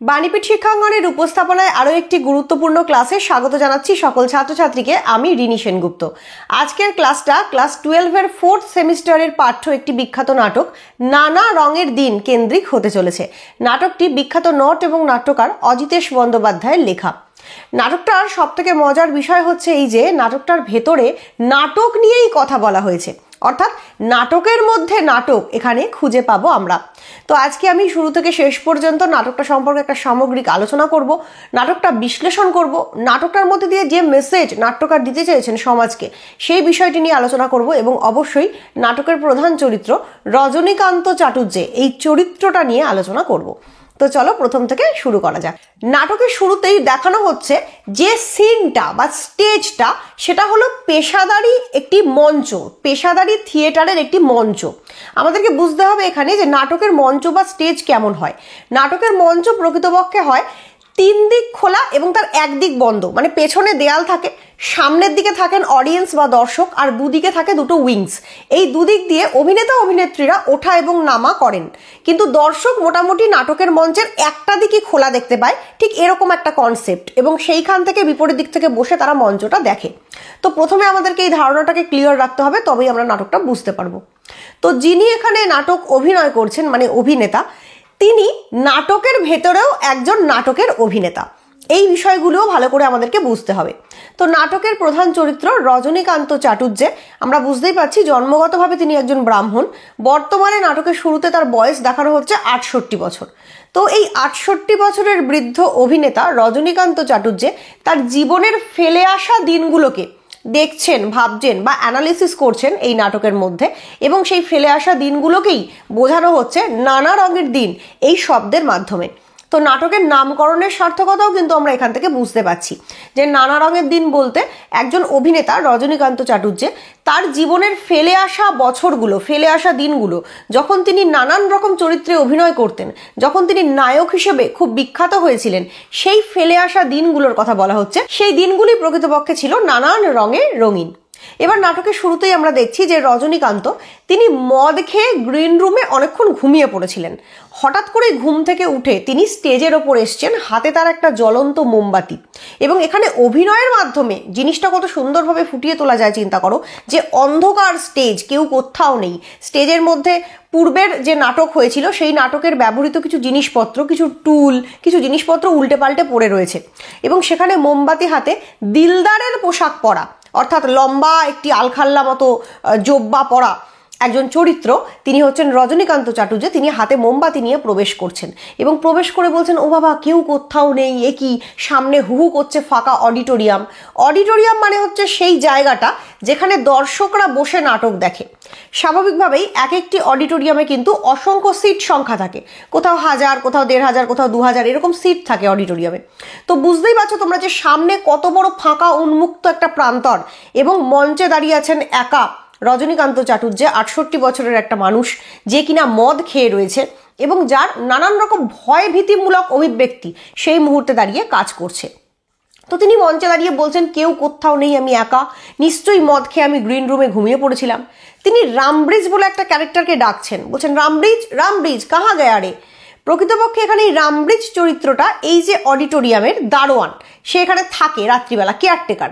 বাণীপীঠ শিক্ষাঙ্গনের উপস্থাপনায় আরও একটি গুরুত্বপূর্ণ ক্লাসে স্বাগত জানাচ্ছি সকল ছাত্রছাত্রীকে। আমি রিনি সেনগুপ্ত। আজকের ক্লাসটা ক্লাস 12-এর 4th সেমিস্টারের পাঠ্য একটি বিখ্যাত নাটক নানা রঙের দিন কেন্দ্রিক হতে চলেছে। নাটকটি বিখ্যাত নট এবং নাট্যকার অজিতেশ বন্দ্যোপাধ্যায়ের লেখা। নাটকটার সবথেকে মজার বিষয় হচ্ছে এই যে নাটকটার ভেতরে নাটক নিয়েই কথা বলা হয়েছে, অর্থাৎ নাটকের মধ্যে নাটক এখানে খুঁজে পাবো আমরা। তো আজকে আমি শুরু থেকে শেষ পর্যন্ত নাটকটা সম্পর্কে একটা সামগ্রিক আলোচনা করব, নাটকটা বিশ্লেষণ করব, নাটকটার মধ্যে দিয়ে যে মেসেজ নাট্যকার দিতে চেয়েছেন সমাজকে সেই বিষয়টি নিয়ে আলোচনা করব এবং অবশ্যই নাটকের প্রধান চরিত্র রজনীকান্ত চাটুর্যে এই চরিত্রটা নিয়ে আলোচনা করব। তো চলো প্রথম থেকে শুরু করা যাক। নাটকের শুরুতেই দেখানো হচ্ছে যে সিনটা বা স্টেজটা সেটা হলো পেশাদারি একটি মঞ্চ, পেশাদারি থিয়েটারের একটি মঞ্চ। আমাদেরকে বুঝতে হবে এখানে যে নাটকের মঞ্চ বা স্টেজ কেমন হয়। নাটকের মঞ্চ প্রকৃতপক্ষে হয় 3 দিক খোলা এবং তার একদিক বন্ধ, মানে পেছনে দেয়াল থাকে, সামনের দিকে থাকেন অডিয়েন্স বা দর্শক, আর দুদিকে থাকে দুটো উইংস। এই দুদিক দিয়ে অভিনেতা অভিনেত্রীরা ওঠা এবং নামা করেন, কিন্তু দর্শক মোটামুটি নাটকের মঞ্চের একটা দিকই খোলা দেখতে পায়, ঠিক এরকম একটা কনসেপ্ট, এবং সেইখান থেকে বিপরীত দিক থেকে বসে তারা মঞ্চটা দেখে। তো প্রথমে আমাদেরকে এই ধারণাটাকে ক্লিয়ার রাখতে হবে, তবেই আমরা নাটকটা বুঝতে পারবো। তো যিনি এখানে নাটক অভিনয় করছেন মানে অভিনেতা, তিনি নাটকের ভেতরেও একজন নাটকের অভিনেতা। এই বিষয়গুলোও ভালো করে আমাদেরকে বুঝতে হবে। তো নাটকের প্রধান চরিত্র রজনীকান্ত চাটুর্যে, আমরা বুঝতেই পারছি জন্মগতভাবে তিনি একজন ব্রাহ্মণ। বর্তমানে নাটকের শুরুতে তার বয়স দেখানো হচ্ছে 68 বছর। তো এই 68 বছরের বৃদ্ধ অভিনেতা রজনীকান্ত চাটুর্যে তার জীবনের ফেলে আসা দিনগুলোকে দেখছেন, ভাবছেন বা অ্যানালিসিস করছেন এই নাটকের মধ্যে, এবং সেই ফেলে আসা দিনগুলোকেই বোঝানো হচ্ছে নানা রঙের দিন এই শব্দের মাধ্যমে। তো নাটকের নামকরণের সার্থকতাও কিন্তু আমরা এখান থেকে বুঝতে পারছি যে নানা রঙের দিন বলতে একজন অভিনেতা রজনীকান্ত চাটুর্যে তার জীবনের ফেলে আসা বছরগুলো, ফেলে আসা দিনগুলো, যখন তিনি নানান রকম চরিত্রে অভিনয় করতেন, যখন তিনি নায়ক হিসেবে খুব বিখ্যাত হয়েছিলেন, সেই ফেলে আসা দিনগুলোর কথা বলা হচ্ছে। সেই দিনগুলি প্রকৃতপক্ষে ছিল নানান রঙে রঙিন। এবার নাটকের শুরুতেই আমরা দেখছি যে রজনীকান্ত তিনি মদ খেয়ে গ্রিন রুমে অনেকক্ষণ ঘুমিয়ে পড়েছিলেন। হঠাৎ করে ঘুম থেকে উঠে তিনি স্টেজের ওপর এসছেন, হাতে তার একটা জ্বলন্ত মোমবাতি, এবং এখানে অভিনয়ের মাধ্যমে জিনিসটা কত সুন্দরভাবে ফুটিয়ে তোলা যায় চিন্তা করো, যে অন্ধকার স্টেজ, কেউ কোথাও নেই। স্টেজের মধ্যে পূর্বের যে নাটক হয়েছিল সেই নাটকের ব্যবহৃত কিছু জিনিসপত্র, কিছু টুল, কিছু জিনিসপত্র উল্টে পাল্টে পড়ে রয়েছে, এবং সেখানে মোমবাতি হাতে দিলদারের পোশাক পরা, অর্থাৎ লম্বা একটি আলখাল্লা মতো জোব্বা পরা একজন চরিত্র, তিনি হচ্ছেন রজনীকান্ত চাটুর্যে। তিনি হাতে মোমবাতি নিয়ে প্রবেশ করছেন এবং প্রবেশ করে বলছেন, ও বাবা, কেউ কোথাও নেই, এ কি? সামনে হুহু করছে ফাঁকা অডিটোরিয়াম। অডিটোরিয়াম মানে হচ্ছে সেই জায়গাটা যেখানে দর্শকরা বসে নাটক দেখে। স্বাভাবিকভাবেই এক একটি অডিটোরিয়ামে কিন্তু অসংখ্য সিট সংখ্যা থাকে, কোথাও 1000, কোথাও 1500, কোথাও 2000, এরকম সিট থাকে অডিটোরিয়ামে। তো বুঝতেই পারছো তোমরা যে সামনে কত বড় ফাঁকা উন্মুক্ত একটা প্রান্তর, এবং মঞ্চে দাঁড়িয়ে আছেন একা রজনীকান্ত চাটুর্যে, 68 বছরের একটা মানুষ, যে কিনা মদ খেয়ে রয়েছে এবং যার নানান রকম ভয় ভীতিমূলক অভিব্যক্তি সেই মুহূর্তে দাঁড়িয়ে কাজ করছে। তো তিনি মঞ্চে দাঁড়িয়ে বলছেন, কেউ কোথাও নেই, আমি একা, নিশ্চয়ই মদ খেয়ে আমি গ্রিন রুমে ঘুমিয়ে পড়েছিলাম। তিনি রামব্রিজ বলে একটা ক্যারেক্টারকে ডাকছেন, বলছেন, রামব্রিজ, রামব্রিজ কাহা গয়া রে। প্রকৃতপক্ষে এখানে এই রামব্রিজ চরিত্রটা এই যে অডিটোরিয়ামের দারোয়ান, সে এখানে থাকে রাত্রিবেলা, কেয়ারটেকার।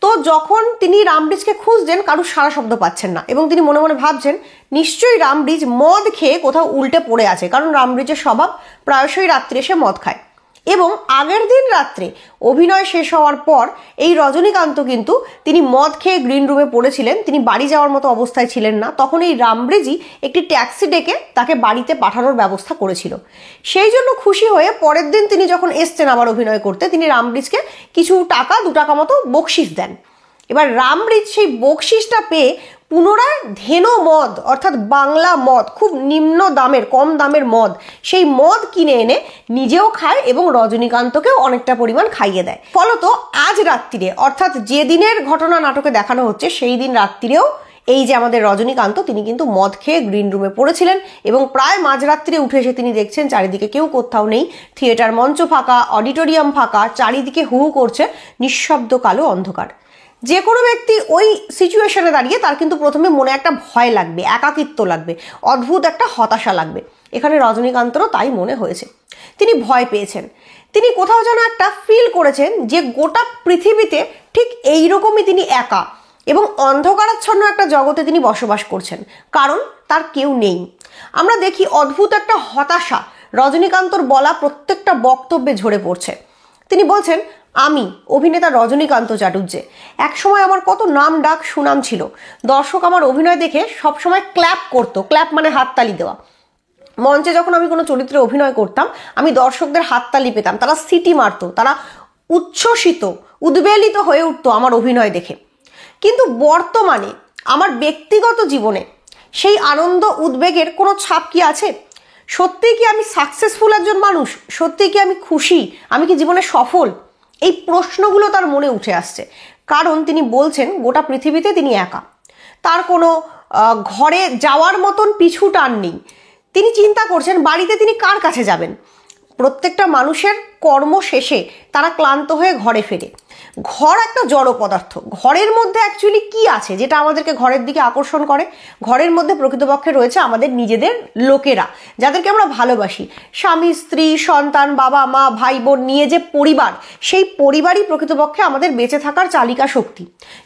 তো যখন তিনি রামব্রিজকে খুঁজছেন, কারুর সারা শব্দ পাচ্ছেন না, এবং তিনি মনে মনে ভাবছেন নিশ্চয়ই রামব্রিজ মদ খেয়ে কোথাও উল্টে পড়ে আছে, কারণ রামব্রিজের স্বভাব প্রায়শই রাত্রে এসে মদ খায়। এবং আগের দিন রাত্রে অভিনয় শেষ হওয়ার পর এই রজনীকান্ত কিন্তু তিনি মদ খেয়ে গ্রিন রুমে পড়েছিলেন, তিনি বাড়ি যাওয়ার মতো অবস্থায় ছিলেন না। তখন এই রামব্রিজই একটি ট্যাক্সি ডেকে তাকে বাড়িতে পাঠানোর ব্যবস্থা করেছিল। সেই জন্য খুশি হয়ে পরের দিন তিনি যখন এসছেন আবার অভিনয় করতে, তিনি রামব্রিজকে কিছু টাকা, 2 টাকা মতো বকশিস দেন। এবার রামব্রিজ সেই বকশিসটা পেয়ে পুনরায় ধেনো মদ, অর্থাৎ বাংলা মদ, খুব নিম্ন দামের, কম দামের মদ, সেই মদ কিনে এনে নিজেও খায় এবং রজনীকান্তকেও অনেকটা পরিমাণ খাইয়ে দেয়। ফলত আজ রাত্রিরে, অর্থাৎ যে দিনের ঘটনা নাটকে দেখানো হচ্ছে সেই দিন রাত্রিরেও এই যে আমাদের রজনীকান্ত, তিনি কিন্তু মদ খেয়ে গ্রিন রুমে পড়েছিলেন, এবং প্রায় মাঝরাত্রিরে উঠে এসে তিনি দেখছেন চারিদিকে কেউ কোথাও নেই, থিয়েটার মঞ্চ ফাঁকা, অডিটোরিয়াম ফাঁকা, চারিদিকে হুহু করছে নিঃশব্দ কালো অন্ধকার। যে কোনো ব্যক্তি ওই সিচুয়েশনে দাঁড়িয়ে তার কিন্তু প্রথমে মনে একটা ভয় লাগবে, একাকিত্ব লাগবে, অদ্ভুত একটা হতাশা লাগবে, এখানে রজনীকান্তরও তাই মনে হয়েছে। তিনি ভয় পেয়েছেন। তিনি কোথাও যেন একটা ফিল করেছেন যে গোটা পৃথিবীতে ঠিক এইরকমই তিনি একা এবং অন্ধকারাচ্ছন্ন একটা জগতে তিনি বসবাস করছেন, কারণ তার কেউ নেই। আমরা দেখি অদ্ভুত একটা হতাশা রজনীকান্তর বলা প্রত্যেকটা বক্তব্যে ঝরে পড়ছে। তিনি বলছেন, আমি অভিনেতা রজনীকান্ত চাটুর্যে, একসময় আমার কত নাম ডাক সুনাম ছিল, দর্শক আমার অভিনয় দেখে সবসময় ক্ল্যাপ করতো। ক্ল্যাপ মানে হাততালি দেওয়া। মঞ্চে যখন আমি কোনো চরিত্রে অভিনয় করতাম, আমি দর্শকদের হাততালি পেতাম, তারা সিটি মারতো, তারা উচ্ছ্বসিত উদ্বেলিত হয়ে উঠতো আমার অভিনয় দেখে। কিন্তু বর্তমানে আমার ব্যক্তিগত জীবনে সেই আনন্দ উদ্বেগের কোনো ছাপ কি আছে? সত্যিই কি আমি সাকসেসফুল একজন মানুষ? সত্যিই কি আমি খুশি? আমি কি জীবনে সফল? এই প্রশ্নগুলো তার মনে উঠে আসছে, কারণ তিনি বলছেন গোটা পৃথিবীতে তিনি একা, তার কোনো ঘরে যাওয়ার মতন পিছু টান নেই। তিনি চিন্তা করছেন বাড়িতে তিনি কার কাছে যাবেন। প্রত্যেকটা মানুষের কর্ম শেষে তারা ক্লান্ত হয়ে ঘরে ফেরে। ঘর একটা জড় পদার্থ। ঘরের মধ্যে অ্যাকচুয়ালি কি আছে যেটা আমাদেরকে ঘরের দিকে আকর্ষণ করে? ঘরের মধ্যে প্রকৃতপক্ষে রয়েছে আমাদের নিজেদের লোকেরা, যাদেরকে আমরা ভালোবাসি। স্বামী, স্ত্রী, সন্তান, বাবা মা, ভাই বোন নিয়ে যে পরিবার, সেই পরিবারই প্রকৃতপক্ষে আমাদের বেঁচে থাকার চালিকা শক্তি।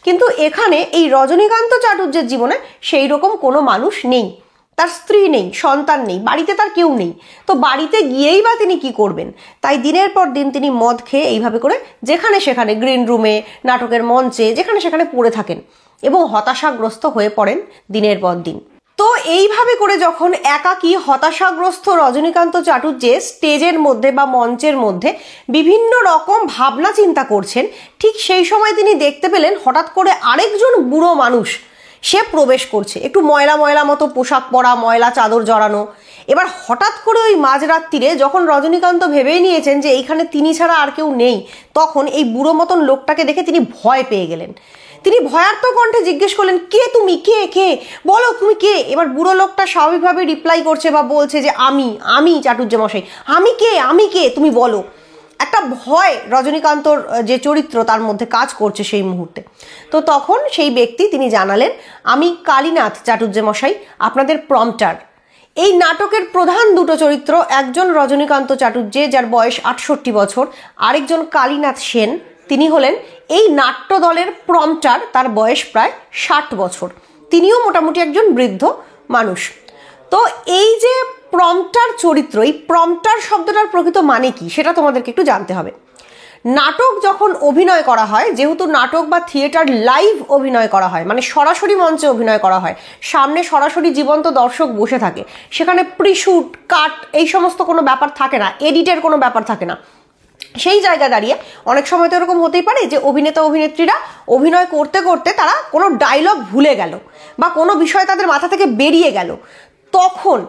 কিন্তু এখানে এই রজনীকান্ত চাটুর্যের জীবনে সেই রকম কোনো মানুষ নেই। তার স্ত্রী নেই, সন্তান নেই, বাড়িতে তার কেউ নেই। তো বাড়িতে গিয়েই বা তিনি কি করবেন? তাই দিনের পর দিন তিনি মদ খেয়ে এইভাবে করে যেখানে সেখানে, গ্রিন রুমে, নাটকের মঞ্চে, যেখানে সেখানে পড়ে থাকেন এবং হতাশাগ্রস্ত হয়ে পড়েন দিনের পর দিন। তো এইভাবে করে যখন একাকী হতাশাগ্রস্ত রজনীকান্ত চাটুর্যে স্টেজের মধ্যে বা মঞ্চের মধ্যে বিভিন্ন রকম ভাবনা চিন্তা করছেন, ঠিক সেই সময় তিনি দেখতে পেলেন হঠাৎ করে আরেকজন বুড়ো মানুষ সে প্রবেশ করছে। একটু ময়লা ময়লা মতো পোশাক পরা, ময়লা চাদর জড়ানো। এবার হঠাৎ করে ওই মাঝরাত্রিরে যখন রজনীকান্ত ভেবেই নিয়েছেন যে এইখানে তিনি ছাড়া আর কেউ নেই, তখন এই বুড়ো মতন লোকটাকে দেখে তিনি ভয় পেয়ে গেলেন। তিনি ভয়ার্ত কণ্ঠে জিজ্ঞেস করলেন, কে তুমি? কে কে বলো, তুমি কে? এবার বুড়ো লোকটা স্বাভাবিকভাবে রিপ্লাই করছে বা বলছে যে আমি চাটুর্যে মশাই, আমি কে তুমি বলো। একটা ভয় রজনীকান্তর যে চরিত্র তার মধ্যে কাজ করছে সেই মুহূর্তে। তো তখন সেই ব্যক্তি তিনি জানালেন, আমি কালীনাথ চাটুর্যে মশাই, আপনাদের প্রম্পটার। এই নাটকের প্রধান দুটো চরিত্র, একজন রজনীকান্ত চাটুর্যে যার বয়স 68 বছর, আরেকজন কালীনাথ সেন, তিনি হলেন এই নাট্য দলের প্রম্পটার, তার বয়স প্রায় 60 বছর। তিনিও মোটামুটি একজন বৃদ্ধ মানুষ। তো এই যে প্রম্পটার চরিত্র, এই প্রম্পটার শব্দটার প্রকৃত মানে কি সেটা তোমাদেরকে একটু জানতে হবে। নাটক যখন অভিনয় করা হয়, যেহেতু নাটক বা থিয়েটার লাইভ অভিনয় করা হয়, মানে সরাসরি মঞ্চে অভিনয় করা হয়, সামনে সরাসরি জীবন্ত দর্শক বসে থাকে, সেখানে প্রিশুট, কাট এই সমস্ত কোনো ব্যাপার থাকে না, এডিটের কোনো ব্যাপার থাকে না। সেই জায়গা দাঁড়িয়ে অনেক সময় তো এরকম হতেই পারে যে অভিনেতা অভিনেত্রীরা অভিনয় করতে করতে তারা কোনো ডায়লগ ভুলে গেল বা কোনো বিষয় তাদের মাথা থেকে বেরিয়ে গেল। তখন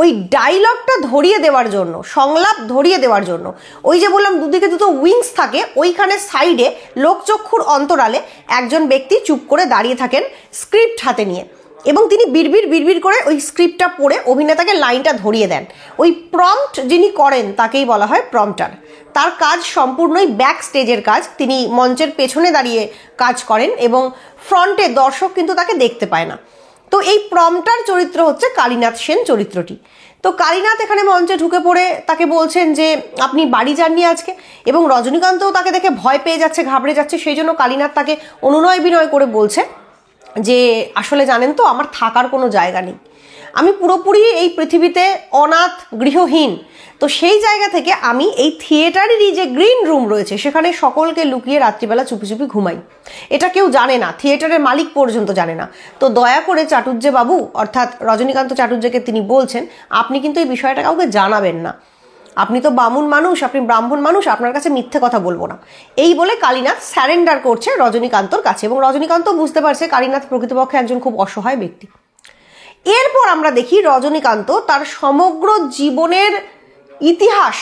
ওই ডায়লগটা ধরিয়ে দেওয়ার জন্য, সংলাপ ধরিয়ে দেওয়ার জন্য, ওই যে বললাম দুদিকে দুটো উইংস থাকে, ওইখানে সাইডে লোকচক্ষুর অন্তরালে একজন ব্যক্তি চুপ করে দাঁড়িয়ে থাকেন স্ক্রিপ্ট হাতে নিয়ে, এবং তিনি বিড়বিড় করে ওই স্ক্রিপ্টটা পড়ে অভিনেতাকে লাইনটা ধরিয়ে দেন। ওই প্রম্পট যিনি করেন তাকেই বলা হয় প্রম্পটার। তার কাজ সম্পূর্ণই ব্যাক স্টেজের কাজ। তিনি মঞ্চের পেছনে দাঁড়িয়ে কাজ করেন এবং ফ্রন্টে দর্শক কিন্তু তাকে দেখতে পায় না। তো এই প্রম্পটার চরিত্র হচ্ছে কালীনাথ সেন চরিত্রটি। তো কালীনাথ এখানে মঞ্চে ঢুকে পড়ে তাকে বলছেন যে আপনি বাড়ি যাননি আজকে, এবং রজনীকান্তও তাকে দেখে ভয় পেয়ে যাচ্ছে, ঘাবড়ে যাচ্ছে। সেই জন্য কালীনাথ তাকে অনুনয় বিনয় করে বলছে যে আসলে জানেন তো, আমার থাকার কোনো জায়গা নেই, আমি পুরোপুরি এই পৃথিবীতে অনাথ, গৃহহীন। তো সেই জায়গা থেকে আমি এই থিয়েটারেরই যে গ্রিন রুম রয়েছে সেখানে সকলকে লুকিয়ে রাত্রিবেলা চুপি চুপি ঘুমাই। এটা কেউ জানে না, থিয়েটারের মালিক পর্যন্ত জানে না। তো দয়া করে চাটুর্যে বাবু, অর্থাৎ রজনীকান্ত চাটুর্যেকে তিনি বলছেন, আপনি কিন্তু এই বিষয়টা কাউকে জানাবেন না, আপনি তো বামুন মানুষ, আপনি ব্রাহ্মণ মানুষ, আপনার কাছে মিথ্যে কথা বলবো না। এই বলে কালীনাথ স্যারেন্ডার করছে রজনীকান্তর কাছে, এবং রজনীকান্ত বুঝতে পারছে কালীনাথ প্রকৃতপক্ষে একজন খুব অসহায় ব্যক্তি। এরপর আমরা দেখি রজনীকান্ত তার সমগ্র জীবনের ইতিহাস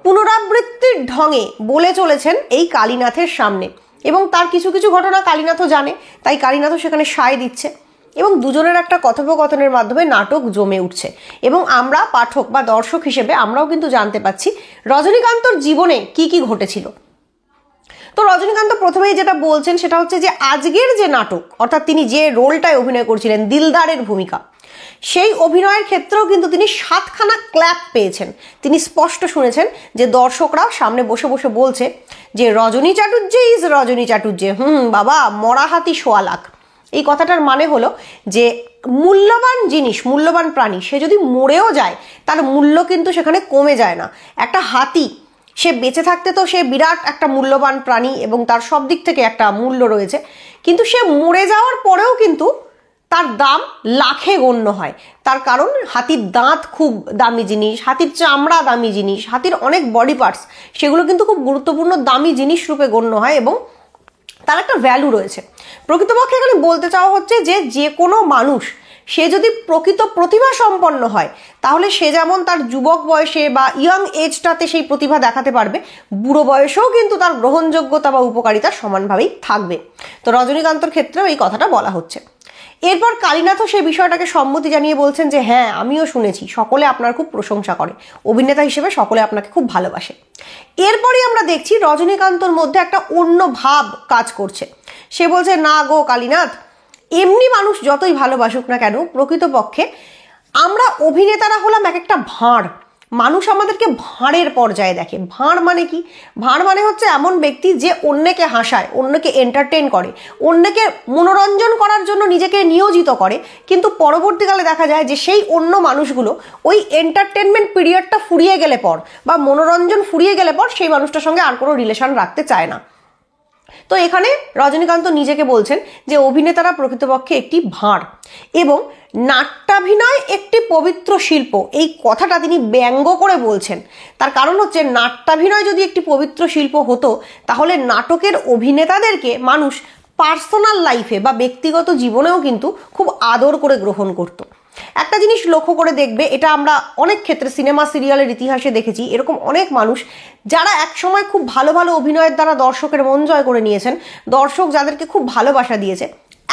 পুনরাবৃত্তির ঢঙে বলে চলেছেন এই কালীনাথের সামনে, এবং তার কিছু কিছু ঘটনা কালীনাথও জানে, তাই কালীনাথও সেখানে সায় দিচ্ছে, এবং দুজনের একটা কথোপকথনের মাধ্যমে নাটক জমে উঠছে, এবং আমরা পাঠক বা দর্শক হিসেবে আমরাও কিন্তু জানতে পাচ্ছি রজনীকান্তর জীবনে কি কি ঘটেছিল। তো রজনীকান্ত প্রথমেই যেটা বলছেন সেটা হচ্ছে যে আজকের যে নাটক, অর্থাৎ তিনি যে রোলটায় অভিনয় করছিলেন দিলদারের ভূমিকা, সেই অভিনয়ের ক্ষেত্রেও কিন্তু তিনি 7খানা ক্ল্যাপ পেয়েছেন। তিনি স্পষ্ট শুনেছেন যে দর্শকরা সামনে বসে বসে বলছে যে রজনী চাটুর্যে ইজ রজনী চাটুর্যে, বাবা মরা হাতি সোয়া লাখ। এই কথাটার মানে হলো যে মূল্যবান জিনিস, মূল্যবান প্রাণী, সে যদি মরেও যায় তার মূল্য কিন্তু সেখানে কমে যায় না। একটা হাতি, সে বেঁচে থাকতে তো সে বিরাট একটা মূল্যবান প্রাণী এবং তার সব দিক থেকে একটা মূল্য রয়েছে, কিন্তু সে মরে যাওয়ার পরেও কিন্তু তার দাম লাখে গণ্য হয়। তার কারণ হাতির দাঁত খুব দামি জিনিস, হাতির চামড়া দামি জিনিস, হাতির অনেক বডি পার্টস সেগুলো কিন্তু খুব গুরুত্বপূর্ণ দামি জিনিস রূপে গণ্য হয় এবং তার একটা ভ্যালু রয়েছে। প্রকৃতপক্ষে এখানে বলতে চাওয়া হচ্ছে যে যে কোনো মানুষ সে যদি প্রকৃত প্রতিভা সম্পন্ন হয় তাহলে সে যেমন তার যুবক বয়সে বা ইয়াং এজটাতে সেই প্রতিভা দেখাতে পারবে, বুড়ো বয়সেও কিন্তু তার গ্রহণযোগ্যতা বা উপকারিতা সমানভাবেই থাকবে। তো রজনীকান্তর ক্ষেত্রেও এই কথাটা বলা হচ্ছে। এরপর কালীনাথও সেই বিষয়টাকে সম্মতি জানিয়ে বলছেন যে হ্যাঁ, আমিও শুনেছি সকলে আপনার খুব প্রশংসা করে, অভিনেতা হিসেবে সকলে আপনাকে খুব ভালোবাসে। এরপরই আমরা দেখছি রজনীকান্তর মধ্যে একটা অন্য ভাব কাজ করছে। সে বলছে, না গো কালীনাথ, এমনি মানুষ যতই ভালোবাসুক না কেন, প্রকৃতপক্ষে আমরা অভিনেতারা হলাম এক একটা ভাঁড়। মানুষ আমাদেরকে ভাঁড়ের পর্যায়ে দেখে। ভাঁড় মানে কি? ভাঁড় মানে হচ্ছে এমন ব্যক্তি যে অন্যকে হাসায়, অন্যকে এন্টারটেন করে, অন্যকে মনোরঞ্জন করার জন্য নিজেকে নিয়োজিত করে, কিন্তু পরবর্তীকালে দেখা যায় যে সেই অন্য মানুষগুলো ওই এন্টারটেনমেন্ট পিরিয়ডটা ফুরিয়ে গেলে পর বা মনোরঞ্জন ফুরিয়ে গেলে পর সেই মানুষটার সঙ্গে আর কোনো রিলেশন রাখতে চায় না। তো এখানে রজনীকান্ত নিজেকে বলছেন যে অভিনেতারা প্রকৃতপক্ষে একটি ভাঁড় এবং নাট্যাভিনয় একটি পবিত্র শিল্প। এই কথাটা তিনি ব্যঙ্গ করে বলছেন। তার কারণ হচ্ছে নাট্যাভিনয় যদি একটি পবিত্র শিল্প হতো তাহলে নাটকের অভিনেতাদেরকে মানুষ পার্সোনাল লাইফে বা ব্যক্তিগত জীবনেও কিন্তু খুব আদর করে গ্রহণ করত। একটা জিনিস লক্ষ্য করে দেখবে, এটা আমরা অনেক ক্ষেত্রে সিনেমা সিরিয়ালের ইতিহাসে দেখেছি, এরকম অনেক মানুষ যারা একসময় খুব ভালো ভালো অভিনয়ের দ্বারা দর্শকের মন জয় করে নিয়েছেন, দর্শক যাদেরকে খুব ভালোবাসা দিয়েছে,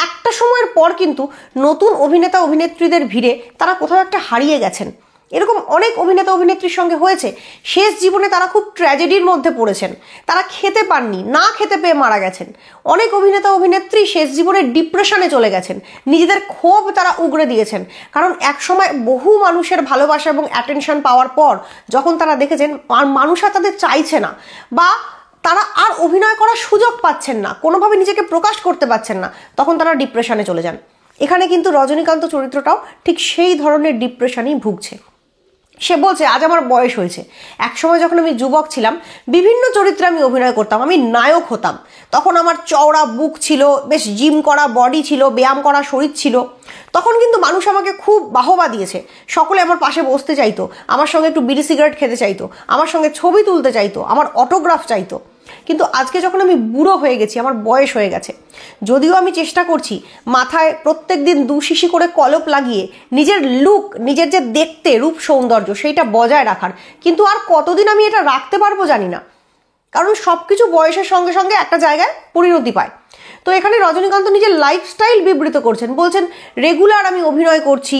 একটা সময়ের পর কিন্তু নতুন অভিনেতা অভিনেত্রীদের ভিড়ে তারা কোথাও একটা হারিয়ে গেছেন। এরকম অনেক অভিনেতা অভিনেত্রীর সঙ্গে হয়েছে। শেষ জীবনে তারা খুব ট্র্যাজেডির মধ্যে পড়েছেন, তারা খেতে পাননি, না খেতে পেয়ে মারা গেছেন। অনেক অভিনেতা অভিনেত্রী শেষ জীবনে ডিপ্রেশনে চলে গেছেন, নিজেদের ক্ষোভ তারা উগড়ে দিয়েছেন। কারণ একসময় বহু মানুষের ভালোবাসা এবং অ্যাটেনশন পাওয়ার পর যখন তারা দেখেছেন মানুষ আর তাদের চাইছে না বা তারা আর অভিনয় করার সুযোগ পাচ্ছেন না, কোনোভাবে নিজেকে প্রকাশ করতে পারছেন না, তখন তারা ডিপ্রেশনে চলে যান। এখানে কিন্তু রজনীকান্ত চরিত্রটাও ঠিক সেই ধরনের ডিপ্রেশনেই ভুগছে। সে বলছে, আজ আমার বয়স হয়েছে, একসময় যখন আমি যুবক ছিলাম বিভিন্ন চরিত্রে আমি অভিনয় করতাম, আমি নায়ক হতাম, তখন আমার চওড়া বুক ছিল, বেশ জিম করা বডি ছিল, ব্যায়াম করা শরীর ছিল, তখন কিন্তু মানুষ আমাকে খুব বাহবা দিয়েছে, সকলে আমার পাশে বসতে চাইতো, আমার সঙ্গে একটু বিড়ি সিগারেট খেতে চাইতো, আমার সঙ্গে ছবি তুলতে চাইতো, আমার অটোগ্রাফ চাইতো। কিন্তু আজকে যখন আমি বুড়ো হয়ে গেছি, আমার বয়স হয়ে গেছে, যদিও আমি চেষ্টা করছি মাথায় প্রত্যেক দিন 2 শিশি করে কলপ লাগিয়ে নিজের লুক, নিজের যে দেখতে রূপ সৌন্দর্য সেইটা বজায় রাখার, কিন্তু আর কতদিন আমি এটা রাখতে পারবো জানি না। কারণ সবকিছু বয়সের সঙ্গে সঙ্গে একটা জায়গায় পরিণতি পায়। তো এখানে রজনীকান্ত নিজের লাইফস্টাইল বিবৃত করছেন, বলছেন রেগুলার আমি অভিনয় করছি,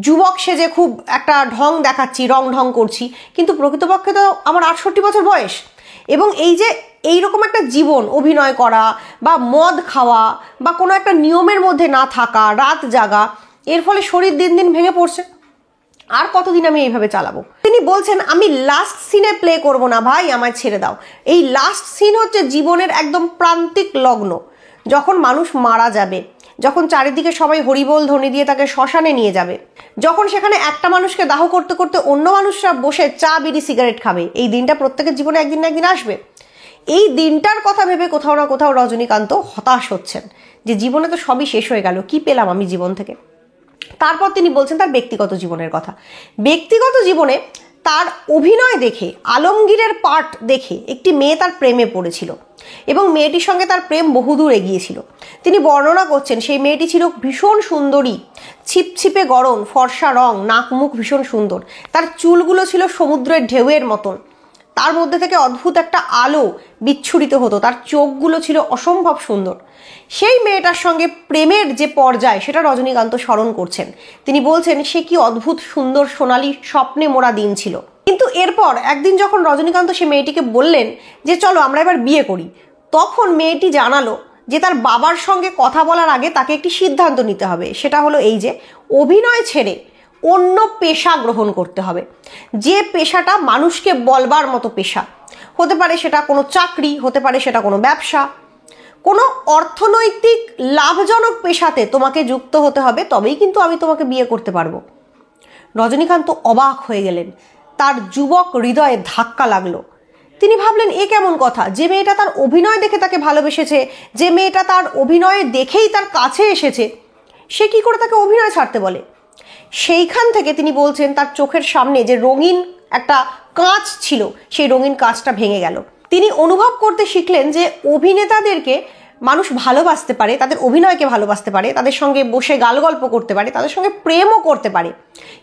যুবক সেজে খুব একটা ঢং দেখাচ্ছি, রং ঢং করছি, কিন্তু প্রকৃতপক্ষে তো আমার 68 বছর বয়স। এবং এই যে এইরকম একটা জীবন, অভিনয় করা বা মদ খাওয়া বা কোনো একটা নিয়মের মধ্যে না থাকা, রাত জাগা, এর ফলে শরীর দিন দিন ভেঙে পড়ছে। আর কতদিন আমি এইভাবে চালাবো? তিনি বলছেন, আমি লাস্ট সিনে প্লে করব না ভাই, আমায় ছেড়ে দাও। এই লাস্ট সিন হচ্ছে জীবনের একদম প্রান্তিক লগ্ন, যখন মানুষ মারা যাবে, যখন চারিদিকে সবাই হরিবোল ধ্বনি দিয়ে তাকে শ্মশানে নিয়ে যাবে, যখন সেখানে একটা মানুষকে দাহ করতে করতে অন্য মানুষরা বসে চা বিড়ি সিগারেট খাবে। এই দিনটা প্রত্যেকের জীবনে একদিন না একদিন আসবে। এই দিনটার কথা ভেবে কোথাও না কোথাও রজনীকান্ত হতাশ হচ্ছেন যে জীবনে তো সবই শেষ হয়ে গেল, কি পেলাম আমি জীবন থেকে। তারপর তিনি বলছেন তার ব্যক্তিগত জীবনের কথা। ব্যক্তিগত জীবনে তার অভিনয় দেখে, আলমগীরের পার্ট দেখে একটি মেয়ে তার প্রেমে পড়েছিল এবং মেয়েটির সঙ্গে তার প্রেম বহুদূর এগিয়েছিল। তিনি বর্ণনা করছেন সেই মেয়েটি ছিল ভীষণ সুন্দরী, ছিপছিপে গরম, ফর্সা রং, নাক মুখ ভীষণ সুন্দর, তার চুলগুলো ছিল সমুদ্রের ঢেউয়ের মতন, তার মধ্যে থেকে অদ্ভুত একটা আলো বিচ্ছুরিত হতো, তার চোখগুলো ছিল অসম্ভব সুন্দর। সেই মেয়েটার সঙ্গে প্রেমের যে পর্যায় সেটা রজনীকান্ত স্মরণ করছেন। তিনি বলছেন সে কি অদ্ভুত সুন্দর সোনালী স্বপ্নে মোড়া দিন ছিল। কিন্তু এরপর একদিন যখন রজনীকান্ত সে মেয়েটিকে বললেন যে চলো আমরা এবার বিয়ে করি, তখন মেয়েটি জানালো যে তার বাবার সঙ্গে কথা বলার আগে তাকে একটি সিদ্ধান্ত নিতে হবে, সেটা হলো এই যে অভিনয় ছেড়ে অন্য পেশা গ্রহণ করতে হবে, যে পেশাটা মানুষকে বলবার মতো পেশা। হতে পারে সেটা কোনো চাকরি, হতে পারে সেটা কোনো ব্যবসা, কোনো অর্থনৈতিক লাভজনক পেশাতে তোমাকে যুক্ত হতে হবে, তবেই কিন্তু আমি তোমাকে বিয়ে করতে পারবো। রজনীকান্ত অবাক হয়ে গেলেন, তার যুবক হৃদয়ে ধাক্কা লাগলো। তিনি ভাবলেন এ কেমন কথা, যে মেয়েটা তার অভিনয় দেখে তাকে ভালোবেসেছে, যে মেয়েটা তার অভিনয় দেখেই তার কাছে এসেছে, সে কি করে তাকে অভিনয় ছাড়তে বলে। সেইখান থেকে তিনি বলছেন তার চোখের সামনে যে রঙিন একটা কাঁচ ছিল, সেই রঙিন কাঁচটা ভেঙে গেল। তিনি অনুভব করতে শিখলেন যে অভিনেতাদেরকে মানুষ ভালোবাসতে পারে, তাদের অভিনয়কে ভালোবাসতে পারে, তাদের সঙ্গে বসে গালগল্প করতে পারে, তাদের সঙ্গে প্রেমও করতে পারে,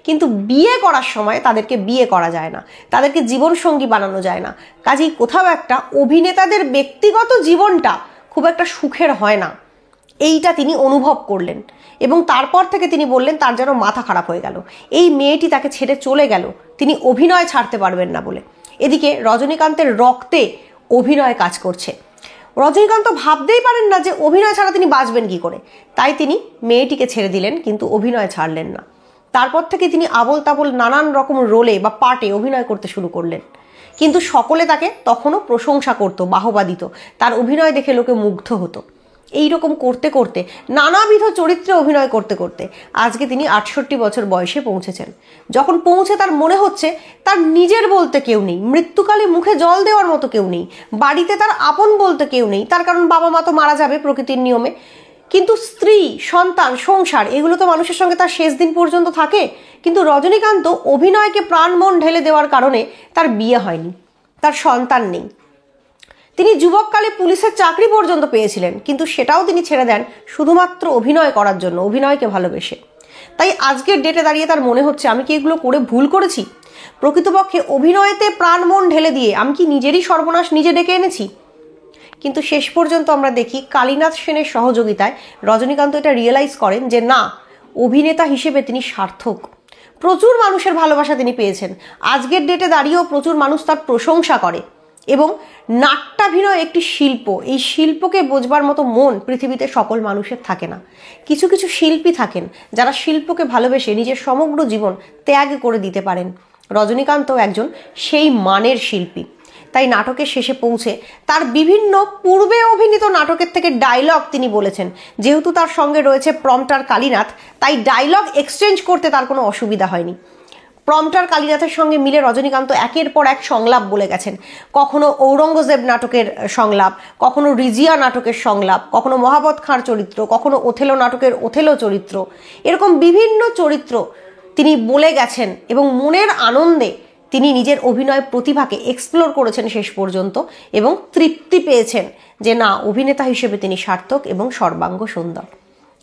কিন্তু বিয়ে করার সময় তাদেরকে বিয়ে করা যায় না, তাদেরকে জীবনসঙ্গী বানানো যায় না। কাজেই কোথাও একটা অভিনেতাদের ব্যক্তিগত জীবনটা খুব একটা সুখের হয় না, এইটা তিনি অনুভব করলেন। এবং তারপর থেকে তিনি বললেন তার যেন মাথা খারাপ হয়ে গেল, এই মেয়েটি তাকে ছেড়ে চলে গেল তিনি অভিনয় ছাড়তে পারবেন না বলে। এদিকে রজনীকান্তের রক্তে অভিনয় কাজ করছে। রজনীকান্ত ভাবতেই পারেন না যে অভিনয় ছাড়া তিনি বাঁচবেন কি করে, তাই তিনি মেয়েটিকে ছেড়ে দিলেন, কিন্তু অভিনয় ছাড়লেন না। তারপর থেকে তিনি আবোল তাবোল নানান রকম রোলে বা পার্টে অভিনয় করতে শুরু করলেন, কিন্তু সকলে তাকে তখনও প্রশংসা করত, বাহবা দিত, তার অভিনয় দেখে লোকে মুগ্ধ হতো। এইরকম করতে করতে, নানাবিধ চরিত্রে অভিনয় করতে করতে আজকে তিনি ৬৮ বছর বয়সে পৌঁছেছেন। যখন পৌঁছে তার মনে হচ্ছে তার নিজের বলতে কেউ নেই, মৃত্যুকালে মুখে জল দেওয়ার মতো কেউ নেই, বাড়িতে তার আপন বলতে কেউ নেই, তার কারণ বাবা মা তো মারা যাবে প্রকৃতির নিয়মে, কিন্তু স্ত্রী, সন্তান, সংসার এগুলো তো মানুষের সঙ্গে তার শেষ দিন পর্যন্ত থাকে। কিন্তু রজনীকান্ত অভিনয়কে প্রাণ মন ঢেলে দেওয়ার কারণে তার বিয়ে হয়নি, তার সন্তান নেই। তিনি যুবককালে পুলিশের চাকরি পর্যন্ত পেয়েছিলেন, কিন্তু সেটাও তিনি ছেড়ে দেন শুধুমাত্র অভিনয় করার জন্য, অভিনয়কে ভালোবেসে। তাই আজকের ডেটে দাঁড়িয়ে তার মনে হচ্ছে আমি কি এগুলো করে ভুল করেছি? প্রকৃতপক্ষে অভিনয়তে প্রাণ মন ঢেলে দিয়ে আমি কি নিজেরই সর্বনাশ নিজে ডেকে এনেছি? কিন্তু শেষ পর্যন্ত আমরা দেখি কালীনাথ সেনের সহযোগিতায় রজনীকান্ত এটা রিয়েলাইজ করেন যে না, অভিনেতা হিসেবে তিনি সার্থক। প্রচুর মানুষের ভালোবাসা তিনি পেয়েছেন, আজকের ডেটে দাঁড়িয়েও প্রচুর মানুষ তার প্রশংসা করে। এবং নাট্যাভিনয় একটি শিল্প, এই শিল্পকে বোঝবার মতো মন পৃথিবীতে সকল মানুষের থাকে না। কিছু কিছু শিল্পী থাকেন যারা শিল্পকে ভালোবেসে নিজের সমগ্র জীবন ত্যাগ করে দিতে পারেন। রজনীকান্তও একজন সেই মানের শিল্পী। তাই নাটকের শেষে পৌঁছে তার বিভিন্ন পূর্বে অভিনীত নাটকের থেকে ডায়লগ তিনি বলেছেন। যেহেতু তার সঙ্গে রয়েছে প্রম্পটার কালীনাথ, তাই ডায়লগ এক্সচেঞ্জ করতে তার কোনো অসুবিধা হয়নি। প্রম্পটার কালীনাথের সঙ্গে মিলে রজনীকান্ত একের পর এক সংলাপ বলে গেছেন। কখনো ঔরঙ্গজেব নাটকের সংলাপ, কখনো রিজিয়া নাটকের সংলাপ, কখনো মহাবত খাঁর চরিত্র, কখনো ওথেলো নাটকের ওথেলো চরিত্র, এরকম বিভিন্ন চরিত্র তিনি বলে গেছেন এবং মনের আনন্দে তিনি নিজের অভিনয় প্রতিভাকে এক্সপ্লোর করেছেন শেষ পর্যন্ত এবং তৃপ্তি পেয়েছেন যে না, অভিনেতা হিসেবে তিনি সার্থক এবং সর্বাঙ্গ সুন্দর।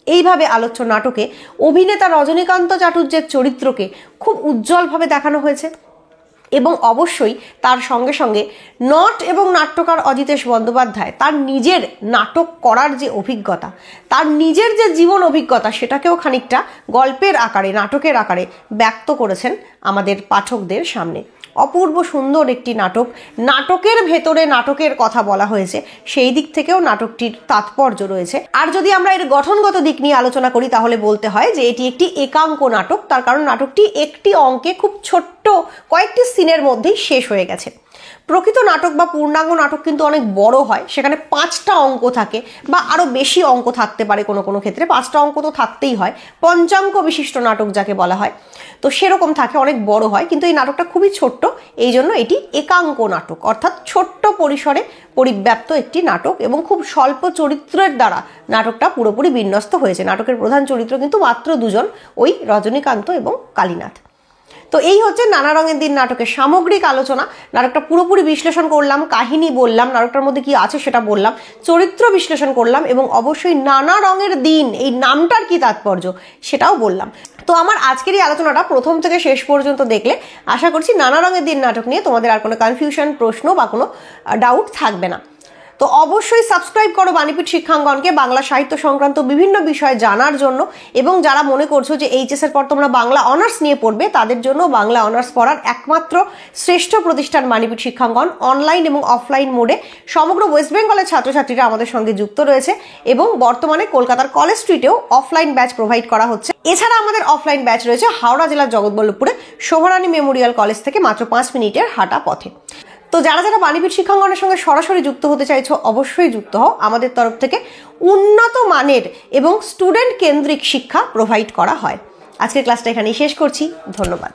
এইভাবে আলোচ্য নাটকে অভিনেতা রজনীকান্ত চাটুর্যের চরিত্রকে খুব উজ্জ্বলভাবে দেখানো হয়েছে। এবং অবশ্যই তার সঙ্গে সঙ্গে নট এবং নাট্যকার অজিতেশ বন্দ্যোপাধ্যায় তার নিজের নাটক করার যে অভিজ্ঞতা, তার নিজের যে জীবন অভিজ্ঞতা, সেটাকেও খানিকটা গল্পের আকারে, নাটকের আকারে ব্যক্ত করেছেন আমাদের পাঠকদের সামনে। অপূর্ব সুন্দর একটি নাটক, নাটকের ভেতরে নাটকের কথা বলা হয়েছে, সেই দিক থেকেও নাটকটির তাৎপর্য রয়েছে। আর যদি আমরা এর গঠনগত দিক নিয়ে আলোচনা করি তাহলে বলতে হয় যে এটি একটি একাঙ্ক নাটক, তার কারণ নাটকটি একটি অঙ্কে খুব ছোট্ট কয়েকটি সিনের মধ্যেই শেষ হয়ে গেছে। প্রকৃত নাটক বা পূর্ণাঙ্গ নাটক কিন্তু অনেক বড় হয়, সেখানে 5টা অঙ্ক থাকে বা আরো বেশি অঙ্ক থাকতে পারে, কোনো কোনো ক্ষেত্রে 5টা অঙ্ক তো থাকতেই হয়, পঞ্চাঙ্ক বিশিষ্ট নাটক যাকে বলা হয়, তো সেরকম থাকে, অনেক বড় হয়। কিন্তু এই নাটকটা খুবই ছোট্ট, এই জন্য এটি একাঙ্ক নাটক, অর্থাৎ ছোট্ট পরিসরে পরিব্যাপ্ত একটি নাটক এবং খুব স্বল্প চরিত্রের দ্বারা নাটকটা পুরোপুরি বিন্যস্ত হয়েছে। নাটকের প্রধান চরিত্র কিন্তু মাত্র 2জন, ওই রজনীকান্ত এবং কালীনাথ। তো এই হচ্ছে নানা রঙের দিন নাটকের সামগ্রিক আলোচনা। নাটকটা পুরোপুরি বিশ্লেষণ করলাম, কাহিনী বললাম, নাটকটার মধ্যে কি আছে সেটা বললাম, চরিত্র বিশ্লেষণ করলাম এবং অবশ্যই নানা রঙের দিন এই নামটার কি তাৎপর্য সেটাও বললাম। তো আমার আজকের এই আলোচনাটা প্রথম থেকে শেষ পর্যন্ত দেখলে আশা করছি নানা রঙের দিন নাটক নিয়ে তোমাদের আর কোনো কনফিউশন, প্রশ্ন বা কোনো ডাউট থাকবে না। তো অবশ্যই সাবস্ক্রাইব করো বাণীপীঠ শিক্ষাঙ্গনকে বাংলা সাহিত্য সংক্রান্ত বিভিন্ন বিষয় জানার জন্য। এবং যারা মনে করছো যে এইচএস এর পর তোমরা বাংলা অনার্স নিয়ে পড়বে, তাদের জন্য বাংলা অনার্স পড়ার একমাত্র শ্রেষ্ঠ প্রতিষ্ঠান বাণীপীঠ শিক্ষাঙ্গন। অনলাইন এবং অফলাইন মোডে সমগ্র ওয়েস্ট বেঙ্গলের ছাত্রছাত্রীরা আমাদের সঙ্গে যুক্ত রয়েছে এবং বর্তমানে কলকাতার কলেজ স্ট্রিটেও অফলাইন ব্যাচ প্রোভাইড করা হচ্ছে। এছাড়া আমাদের অফলাইন ব্যাচ রয়েছে হাওড়া জেলার জগৎবল্লভপুরে শোভারানী মেমোরিয়াল কলেজ থেকে মাত্র 5 মিনিটের হাঁটা পথে। তো যারা যারা বাণীপীঠ শিক্ষাঙ্গনের সঙ্গে সরাসরি যুক্ত হতে চাইছো, অবশ্যই যুক্ত হও। আমাদের তরফ থেকে উন্নত মানের এবং স্টুডেন্ট কেন্দ্রিক শিক্ষা প্রোভাইড করা হয়। আজকের ক্লাসটা এখানেই শেষ করছি। ধন্যবাদ।